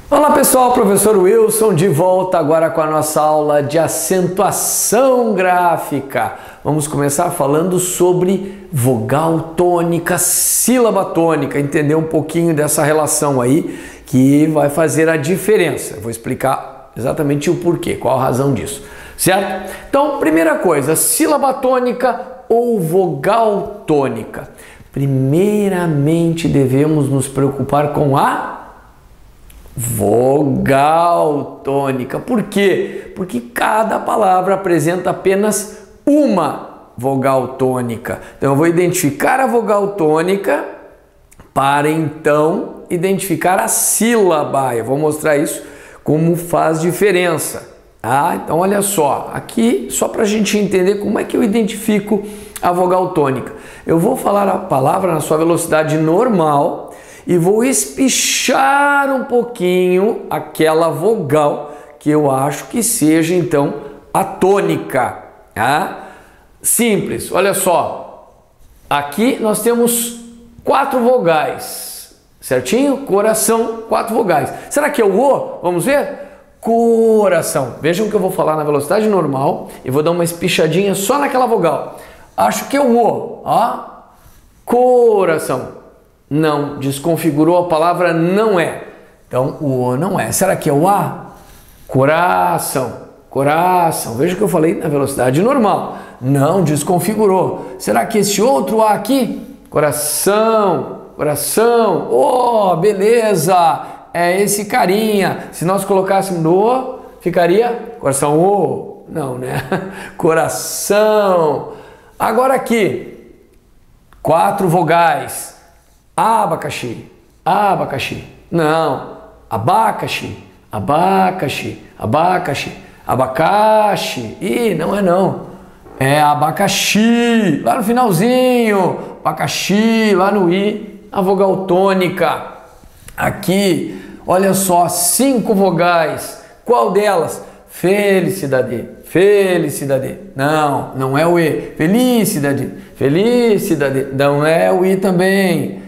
Olá pessoal, professor Wilson de volta agora com a nossa aula de acentuação gráfica. Vamos começar falando sobre vogal tônica, sílaba tônica, entender um pouquinho dessa relação aí que vai fazer a diferença. Eu vou explicar exatamente o porquê, qual a razão disso, certo? Então, primeira coisa, sílaba tônica ou vogal tônica. Primeiramente devemos nos preocupar com a vogal tônica. Por quê? Porque cada palavra apresenta apenas uma vogal tônica. Então eu vou identificar a vogal tônica para então identificar a sílaba. Eu vou mostrar isso como faz diferença. Então olha só, aqui só para a gente entender como é que eu identifico a vogal tônica. Eu vou falar a palavra na sua velocidade normal e vou espichar um pouquinho aquela vogal que eu acho que seja então a tônica. Simples, olha só. Aqui nós temos 4 vogais, certinho? Coração, 4 vogais. Será que é o O? Vamos ver? Coração. Vejam que eu vou falar na velocidade normal e vou dar uma espichadinha só naquela vogal. Acho que é o O. Coração. Não, desconfigurou a palavra não é. Então o O não é. Será que é o A? Coração, coração. Veja que eu falei na velocidade normal. Não, desconfigurou. Será que esse outro A aqui? Coração, coração. Oh, beleza. É esse carinha. Se nós colocássemos no O, ficaria coração O. Não, né? Coração. Agora aqui, 4 vogais. Abacaxi, abacaxi. Não, abacaxi, abacaxi, abacaxi, abacaxi. Ih, não é não. É abacaxi, lá no finalzinho. Abacaxi, lá no I, a vogal tônica. Aqui, olha só, 5 vogais. Qual delas? Felicidade, felicidade. Não, não é o E. Felicidade, felicidade. Não é o I também.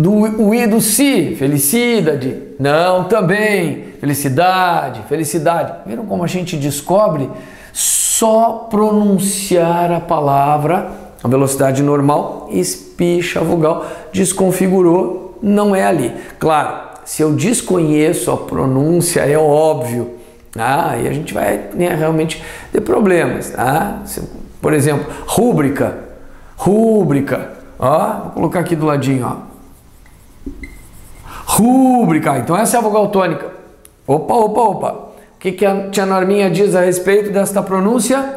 O I do si, felicidade. Não, também. Felicidade, felicidade. Viram como a gente descobre? Só pronunciar a palavra, a velocidade normal, espicha a vogal, desconfigurou, não é ali. Claro, se eu desconheço a pronúncia, é óbvio. E a gente vai realmente ter problemas. Por exemplo, rúbrica, rúbrica. Vou colocar aqui do ladinho. Rúbrica. Então essa é a vogal tônica. Opa, opa, opa. O que a tia Norminha diz a respeito desta pronúncia?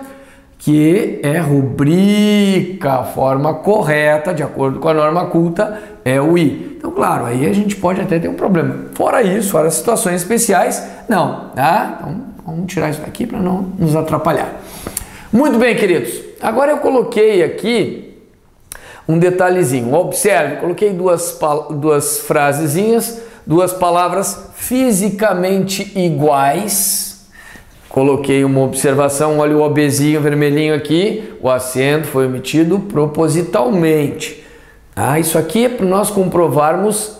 Que é rubrica. A forma correta, de acordo com a norma culta, é o I. Então, claro, aí a gente pode até ter um problema. Fora isso, fora situações especiais, não. Então, vamos tirar isso daqui para não nos atrapalhar. Muito bem, queridos. Agora eu coloquei aqui um detalhezinho. Observe, coloquei duas frasezinhas, 2 palavras fisicamente iguais. Coloquei uma observação, olha o OBzinho vermelhinho aqui, o acento foi omitido propositalmente. Isso aqui é para nós comprovarmos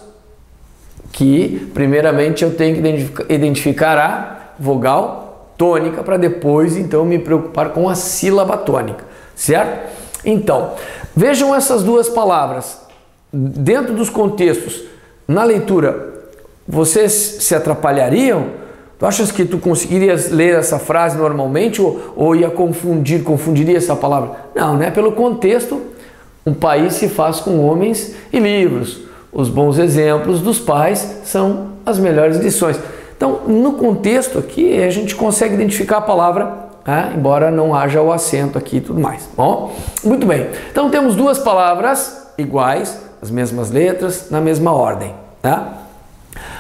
que, primeiramente, eu tenho que identificar a vogal tônica para depois, então, me preocupar com a sílaba tônica, certo? Então, vejam essas 2 palavras. Dentro dos contextos, na leitura, vocês se atrapalhariam? Tu achas que tu conseguirias ler essa frase normalmente ou ia confundiria essa palavra? Não, né? Pelo contexto, um país se faz com homens e livros. Os bons exemplos dos pais são as melhores lições. Então, no contexto aqui, a gente consegue identificar a palavra, embora não haja o acento aqui e tudo mais. Bom, muito bem. Então, temos 2 palavras iguais, as mesmas letras, na mesma ordem.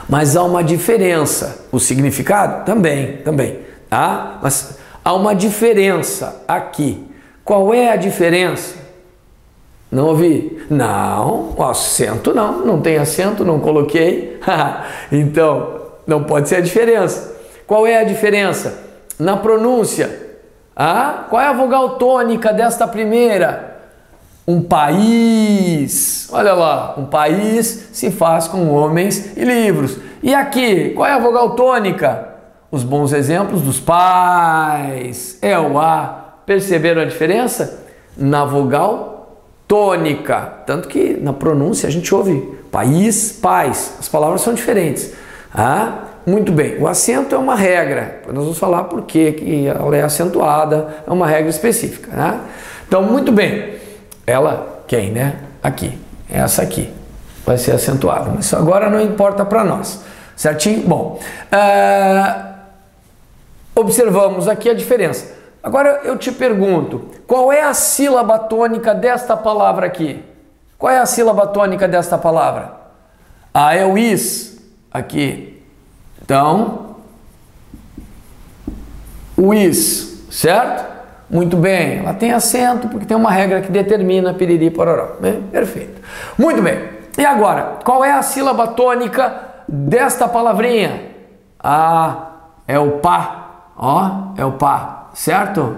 Mas há uma diferença. O significado? Também. Mas há uma diferença aqui. Qual é a diferença? Não ouvi? Não, o acento não tem acento, não coloquei. Então, não pode ser a diferença. Qual é a diferença? Na pronúncia. Ah, qual é a vogal tônica desta primeira? Um país. Olha lá, um país se faz com homens e livros. E aqui, qual é a vogal tônica? Os bons exemplos dos pais. É o A. Perceberam a diferença? Na vogal tônica. Tanto que na pronúncia a gente ouve país, pais. As palavras são diferentes. Ah, muito bem. O acento é uma regra. Nós vamos falar por que ela é acentuada. É uma regra específica. Né? Então, muito bem. Ela, quem, né? Aqui. Essa aqui. Vai ser acentuada. Mas isso agora não importa para nós. Certinho? Bom. Observamos aqui a diferença. Agora eu te pergunto, qual é a sílaba tônica desta palavra aqui? Qual é a sílaba tônica desta palavra? A é o is, aqui. Então, o is, certo? Muito bem, ela tem acento porque tem uma regra que determina piriri pororó. Bem, perfeito. Muito bem, e agora, qual é a sílaba tônica desta palavrinha? É o pá, ó, é o pá. Certo?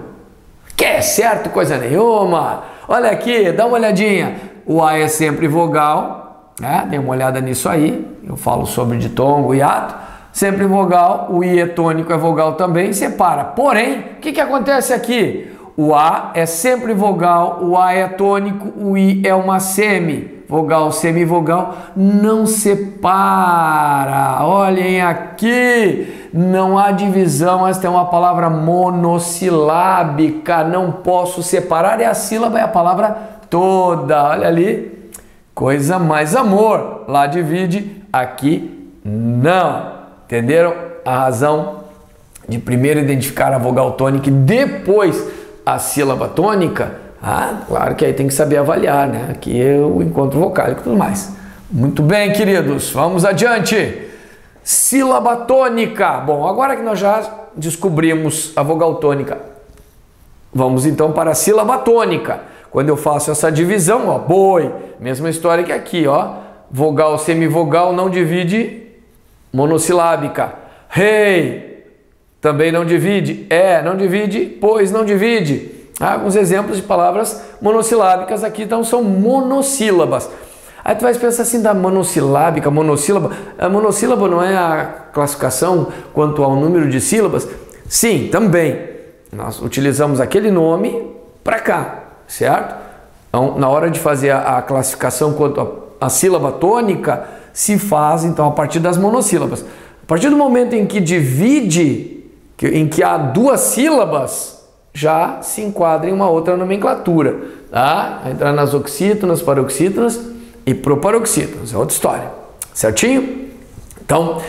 Que é certo coisa nenhuma. Olha aqui, dá uma olhadinha. O A é sempre vogal, né? Dê uma olhada nisso aí. Eu falo sobre ditongo e hiato. Sempre vogal. O I é tônico, é vogal também. Separa. Porém, o que acontece aqui? O A é sempre vogal, o A é tônico, o I é uma semi-vogal, semivogal. Não separa. Olhem aqui. Não há divisão, esta é uma palavra monossilábica, não posso separar, e a sílaba é a palavra toda. Olha ali, coisa mais amor. Lá divide, aqui não. Entenderam a razão de primeiro identificar a vogal tônica e depois a sílaba tônica? Ah, claro que aí tem que saber avaliar, né? Aqui é o encontro vocálico e tudo mais. Muito bem, queridos, vamos adiante. Sílaba tônica. Bom, agora que nós já descobrimos a vogal tônica, vamos então para a sílaba tônica. Quando eu faço essa divisão, ó, boi, mesma história que aqui, ó. Vogal, semivogal não divide, monossilábica. Rei, também não divide. Não divide, pois não divide. Alguns exemplos de palavras monossilábicas aqui, então são monossílabas. Aí tu vai pensar assim da monossilábica, monossílaba. A monossílaba não é a classificação quanto ao número de sílabas? Sim, também. Nós utilizamos aquele nome para cá, certo? Então, na hora de fazer a classificação quanto à sílaba tônica, se faz então a partir das monossílabas. A partir do momento em que divide, em que há duas sílabas, já se enquadra em uma outra nomenclatura, tá? Vai entrar nas oxítonas, paroxítonas e proparoxítonas, é outra história, certinho? Então,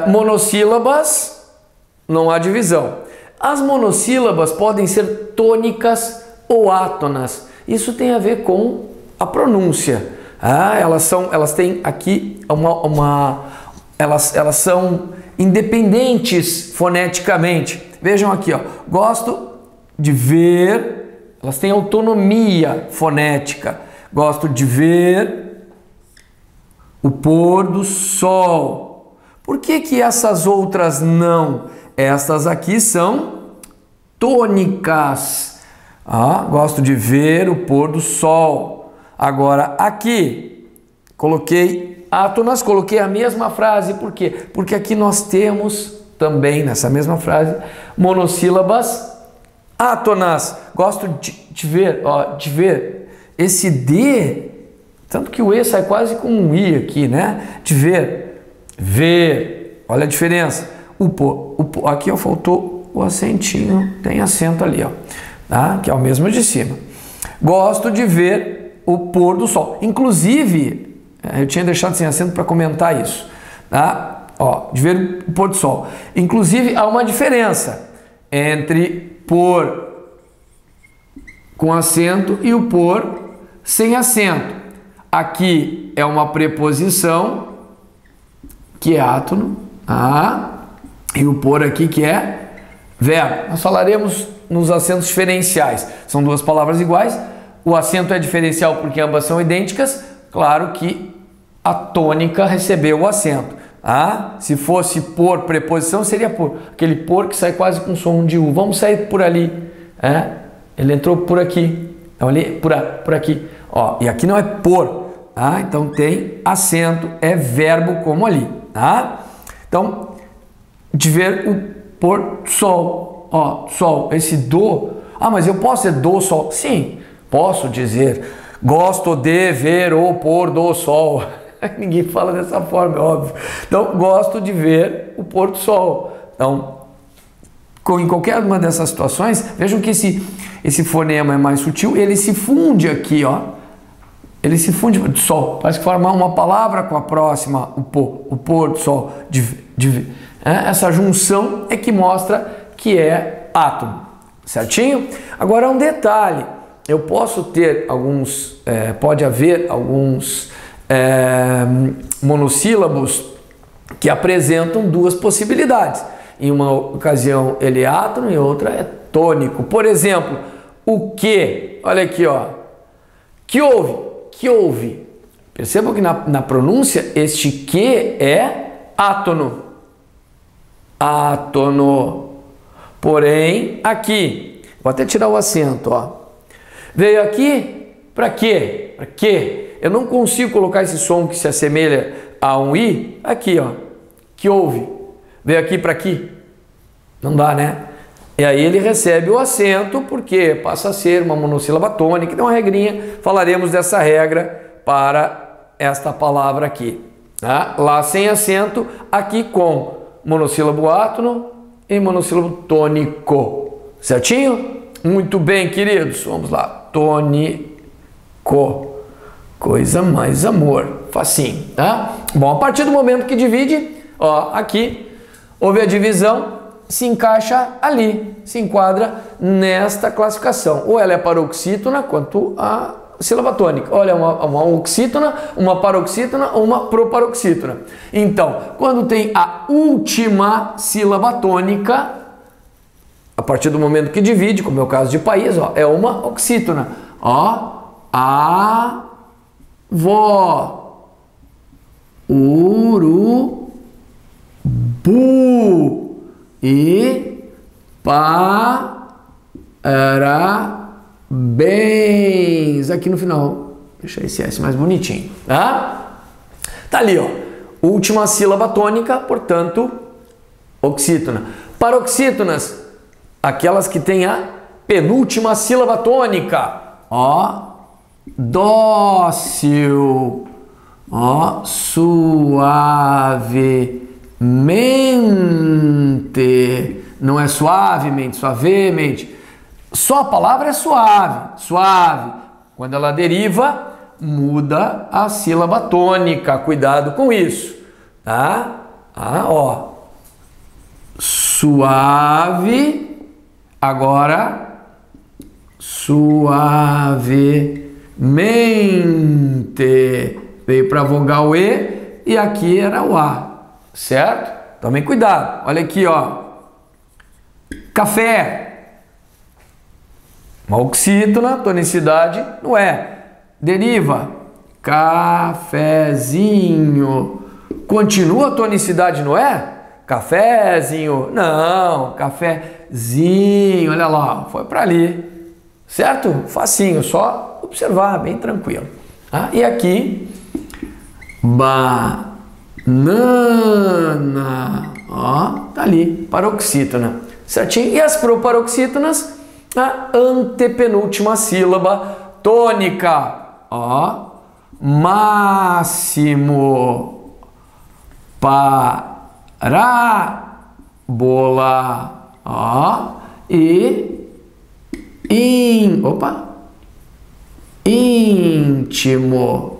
monossílabas, não há divisão. As monossílabas podem ser tônicas ou átonas. Isso tem a ver com a pronúncia. Elas têm aqui elas são independentes foneticamente. Vejam aqui, ó. Gosto de ver, elas têm autonomia fonética. Gosto de ver o pôr do sol. Por que essas outras não? Estas aqui são tônicas. Gosto de ver o pôr do sol. Agora aqui, coloquei átonas, coloquei a mesma frase. Por quê? Porque aqui nós temos também, nessa mesma frase, monossílabas átonas. Gosto de ver, de ver. Esse D, tanto que o E sai quase com um I aqui, né? De ver, ver, olha a diferença. Aqui faltou o acentinho, tem acento ali, ó, tá? Que é o mesmo de cima. Gosto de ver o pôr do sol. Inclusive, eu tinha deixado sem acento para comentar isso, tá? De ver o pôr do sol. Inclusive, há uma diferença entre pôr com acento e o pôr sem acento. Aqui é uma preposição, que é átono, e o pôr aqui que é verbo. Nós falaremos nos acentos diferenciais. São duas palavras iguais. O acento é diferencial porque ambas são idênticas. Claro que a tônica recebeu o acento. Se fosse por preposição, seria por. Aquele por que sai quase com som de U. Vamos sair por ali. Ele entrou por aqui, então ali por aqui, ó, e aqui não é por, tá? Então tem acento, é verbo como ali, tá? Então, de ver o pôr sol, ó, sol, esse do, mas eu posso dizer do sol? Sim, posso dizer, gosto de ver o pôr do sol. Ninguém fala dessa forma, é óbvio. Então, gosto de ver o pôr do sol. Então, em qualquer uma dessas situações, vejam que esse fonema é mais sutil, ele se funde aqui, ó. Ele se funde do sol, parece que formar uma palavra com a próxima, o pôr do sol, essa junção é que mostra que é átomo, certinho? Agora um detalhe, eu posso ter alguns, pode haver alguns monossílabos que apresentam duas possibilidades. Em uma ocasião ele é átono e outra é tônico. Por exemplo, o que, olha aqui, ó, que houve. Percebam que na pronúncia este que é átono. Átono. Porém, aqui, vou até tirar o acento, ó. Veio aqui, para quê? Para quê? Eu não consigo colocar esse som que se assemelha a um i aqui, ó. Que houve. Veio aqui para aqui. Não dá, né? E aí ele recebe o acento porque passa a ser uma monossílaba tônica. Então, uma regrinha, falaremos dessa regra para esta palavra aqui. Tá? Lá sem acento, aqui com monossílabo átono e monossílabo tônico. Certinho? Muito bem, queridos. Vamos lá. Tônico. Coisa mais amor. Facinho, tá? Bom, a partir do momento que divide, ó, aqui, houve a divisão, se encaixa ali, se enquadra nesta classificação. Ou ela é paroxítona quanto a sílaba tônica. Olha, uma oxítona, uma paroxítona, uma proparoxítona. Então, quando tem a última sílaba tônica, a partir do momento que divide, como é o caso de país, ó, é uma oxítona. Ó, a, vó, uru, bu. E parabéns aqui no final. Deixa esse S mais bonitinho, tá? Tá ali, ó. Última sílaba tônica, portanto, oxítona. Paroxítonas, aquelas que têm a penúltima sílaba tônica. Ó, dócil. Ó, suavemente. Não é suavemente, suavemente. Só a palavra é suave, suave. Quando ela deriva, muda a sílaba tônica. Cuidado com isso, tá? Ó. Suave. Agora, suavemente. Veio para a vogal E e aqui era o A. Certo? Tomem cuidado. Olha aqui, ó. Café. Uma oxítona, tonicidade no E. Deriva. Cafezinho. Continua a tonicidade no E? Cafezinho. Não, cafezinho. Olha lá, foi para ali. Certo? Facinho, só observar, bem tranquilo. E aqui, banana, ó, tá ali, paroxítona, certinho? E as proparoxítonas, a antepenúltima sílaba tônica, ó, máximo, parábola, ó, e íntimo.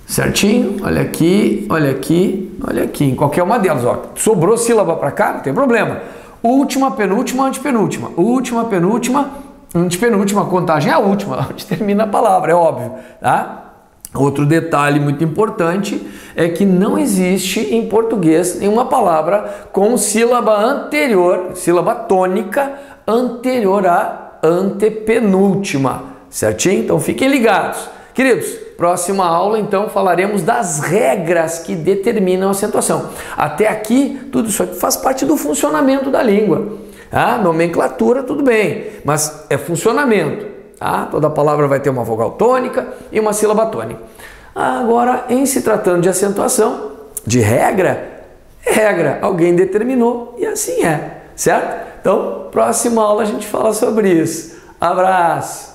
Certinho? Olha aqui, olha aqui, olha aqui. Em qualquer uma delas, ó. Sobrou sílaba para cá, não tem problema. Última, penúltima, antepenúltima. Última, penúltima, antepenúltima. Contagem é a última, onde termina a palavra, é óbvio, tá? Outro detalhe muito importante é que não existe em português nenhuma palavra com sílaba anterior, sílaba tônica anterior à antepenúltima. Certinho? Então fiquem ligados. Queridos, próxima aula, então, falaremos das regras que determinam a acentuação. Até aqui, tudo isso aqui faz parte do funcionamento da língua. Nomenclatura, tudo bem, mas é funcionamento. Toda palavra vai ter uma vogal tônica e uma sílaba tônica. Agora, em se tratando de acentuação, de regra, alguém determinou e assim é, certo? Então, próxima aula a gente fala sobre isso. Abraço!